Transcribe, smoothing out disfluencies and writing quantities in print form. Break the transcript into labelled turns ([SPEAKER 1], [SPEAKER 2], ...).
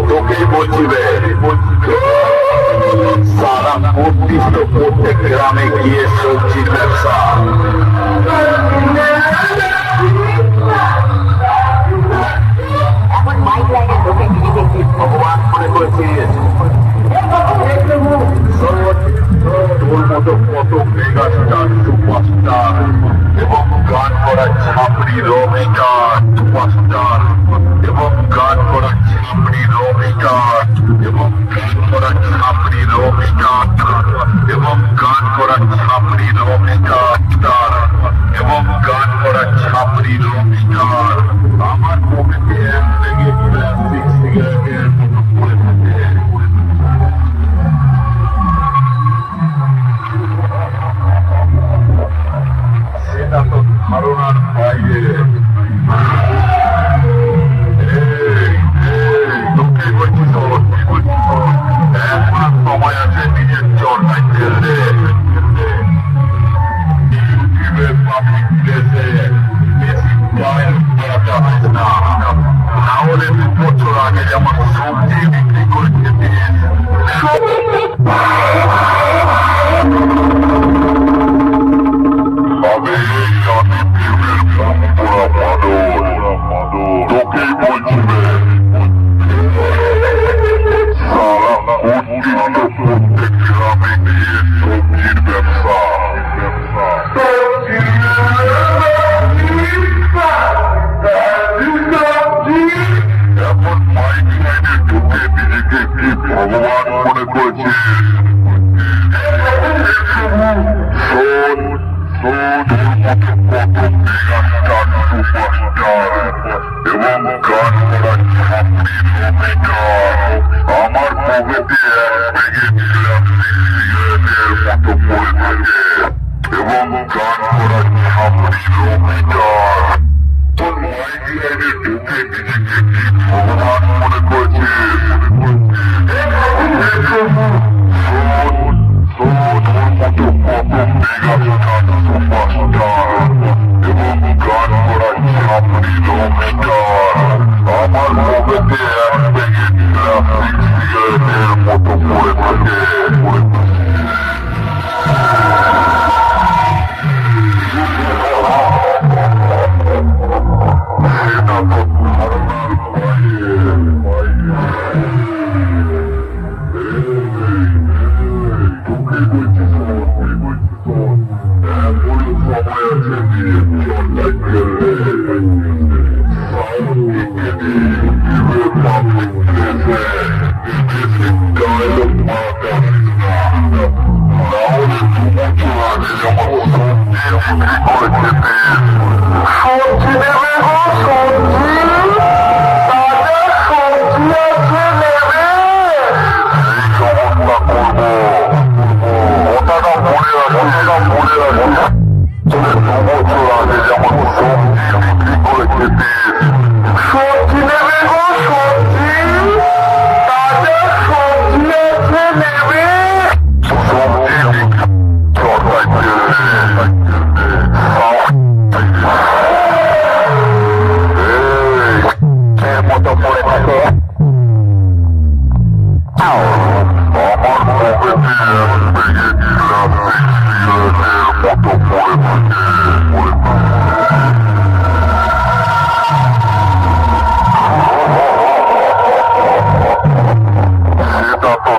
[SPEAKER 1] তোকেই বলছি রে, সারা প্রত্যেক গ্রামে গিয়ে সবজির ব্যবসা। ভগবান মনে করেছিস তোর মতো কত মেগাস্টার, সুপারস্টার এবং গান করা ছাপড়ি রকস্টার, সুপারস্টার এবং গান করা ছাপড়ি রকস্টার এবং গান করা ছাপড়ি রকস্টার এবং গান করা ছাপড়ি রকস্টার এবং গান করা ছাপড়ি রকস্টার আমার পকেটে এক থেকে প্লাস্টিক সিগারেটের মতো পড়ে থাকে। সেটা তো ধারণার বাইরে। তোকে বলছি শোন, এখন সময় আছে নিজের চর্চায় খেলতে। ইউটিউবে পাবলিক প্লেসে বেশি ডায়লগ করাতে হয় না, নাহলে 2 বছর আগে যেমন সবজি বিক্রি করে খেতিস। তোকেই বলছি প্রত্যেক গ্রামে গিয়ে সবজির ব্যবসা। এখন মাইক লাইনে ঢুকে নিজেকে কি ভগবান মনে করেছিস? শোন, তোর মতো কত মেগাস্টার, সুপারস্টার এবং গান করা ছাপড়ি রকস্টার আমার পকেটে এক প্যাকেট প্লাস্টিক সিগারেটের মতো পড়ে থাকে এবং গান করা ছাপড়ি রকস্টার। তোর মাইক লাইনে ঢুকে নিজেকে কি ভগবান মনে করেছিস? তোর মতো কত মেগাস্টার, সুপারস্টার এবং গান করা ছাপড়ি রকস্টার আমার পকেটে এক প্যাকেট প্লাস্টিক সিগারেটের মতো পড়ে থাকে। সেটা তো ধারণার বাইরে। তোকে বলছি শোন, এখনই সময় আছে নিজের চর্চায় খেলতে। পাবলিক প্লেসে বেশি ডায়লগ মারাতে আসিস না, নাহলে 2 বছর আগে যেমন সবজি বিক্রি করে খেতিস। সবজি নেবে গো, সবজি, তাজা সবজি আছে নেবে। এই সমস্যা করবো, কথাটা মনে রাখিস। তোকে 2 বছর আগে যেমন সবজি বিক্রি করে খেতিস। সবজি নেবে গো, সবজি, তাজা সবজি আছে নেবে। সবজি চর্চায় খেলতে মতো পড়ে থাকে। আমার পকেটে এক প্যাকেট প্লাস্টিক সিগারেটের মতো পড়ে থাকে। সেটা তো